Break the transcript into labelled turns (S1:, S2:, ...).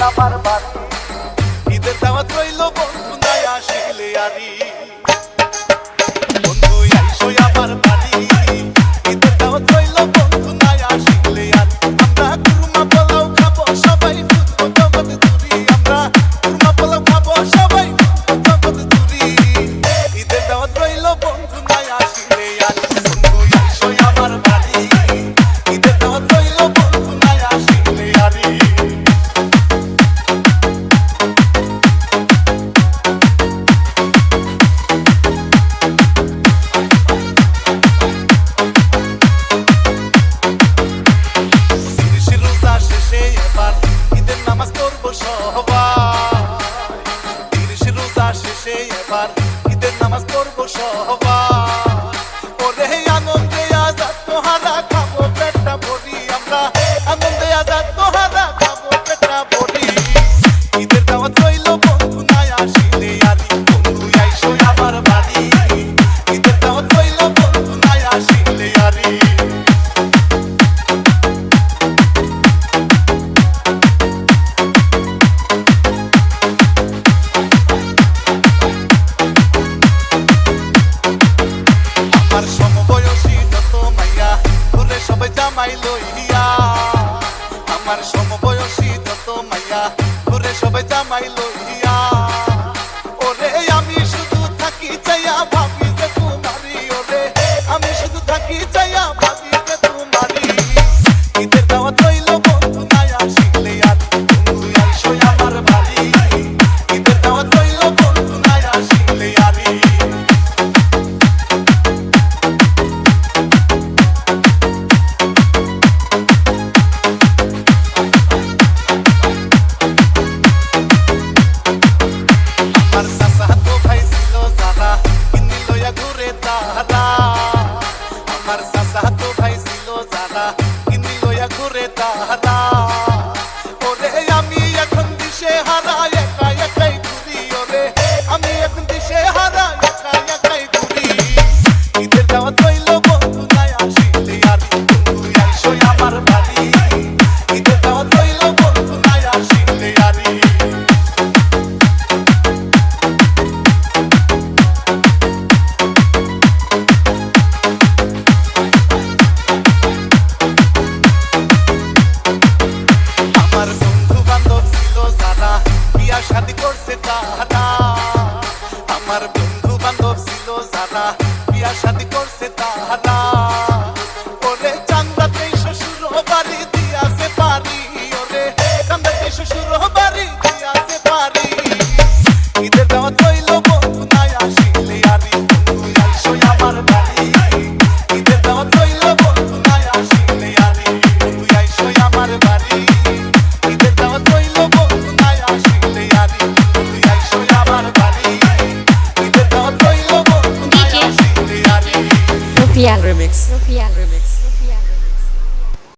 S1: আমার বাড়ি ঈদের দাওয়াত রইল বন্ধু নাই আসিলে আরি বন্ধু আইসো আমার বাড়ি ঈদের দাওয়াত রইল বন্ধু নাই আসিলে আরি আমরা কুরমা পোলাও খাবো সবাই বুঝবো জগৎ জুড়ি আমরা কুরমা পোলাও খাবো সবাই বুঝবো জগৎ জুড়ি ঈদের দাওয়াত রইল বন্ধু নাই আসিলে আরি বন্ধু আইসো আমার বাড়ি ঈদের দাওয়াত রইল বন্ধু নাই আসিলে আরি নামাজ পড়বো সবাই ওরে আনন্দে আজাদ তোহারা খাবো পেটটা ভরি আমরা আনন্দে আজাদ তোহারা খাবো পেটটা ভরি ঈদের দাওয়াত রইল বন্ধু নাই আসিলে আরি বন্ধু আইসো আমার বাড়ি ঈদের দাওয়াত রইল বন্ধু নাই আসিলে আরি আমার সমবয়সী যত মাইয়া ঘুরে সবাই জামাই লইয়া আমার সমবয়সী যত মাইয়া ঘুরে সবাই জামাই লইয়া ওরে আমি শুধু থাকি চাইয়া ভাবি যে তোমারি ওরে আমি শুধু থাকি চাইয়া ভাবি যে তোমারি ঈদের দাওয়াত রইল বন্ধু নাই আসিলে আরি বন্ধু আইসো আমার বাড়ি ঈদের দাওয়াত রইল বন্ধু নাই আসিলে আরি আমার চাচা তো ভাই ছিল যারা কিনি লইয়া ঘুরে তাহারা আমার চাচা তো ভাই ছিল যারা কিনি লইয়া ঘুরে তাহারা ওরে আমি এখন দিশে হারা একা একাই ঘুরি ওরে আমি এখন দিশে হারা একা একাই ঘুরি ঈদের দাওয়াত রইল বন্ধু নাই আসিলে আরি বন্ধু আইসো আমার বাড়ি ঈদের দাওয়াত রইল বন্ধু নাই আসিলে আরি আমার বন্ধু বান্ধব ছিল যারা বিয়া শাদি করছে তাহারা আমার বন্ধু বান্ধব ছিল যারা বিয়া শাদি করছে তাহারা ওরে চান্দাতে শ্বশুর বাড়ি দিয়াছে পারি ওরে চান্দাতে শ্বশুর বাড়ি দিয়াছে পারি ঈদের দাওয়াত রইল বন্ধু নাই আসিলে আরি বন্ধু আইসো আমার বাড়ি ঈদের দাওয়াত রইল বন্ধু নাই আসিলে আরি বন্ধু আইসো আমার বাড়ি ঈদের দাওয়াত রইল বন্ধু নাই আসিলে আরি বন্ধু আইসো আমার বাড়ি ঈদের দাওয়াত রইল বন্ধু নাই আসিলে আরি
S2: Rupiah Remix.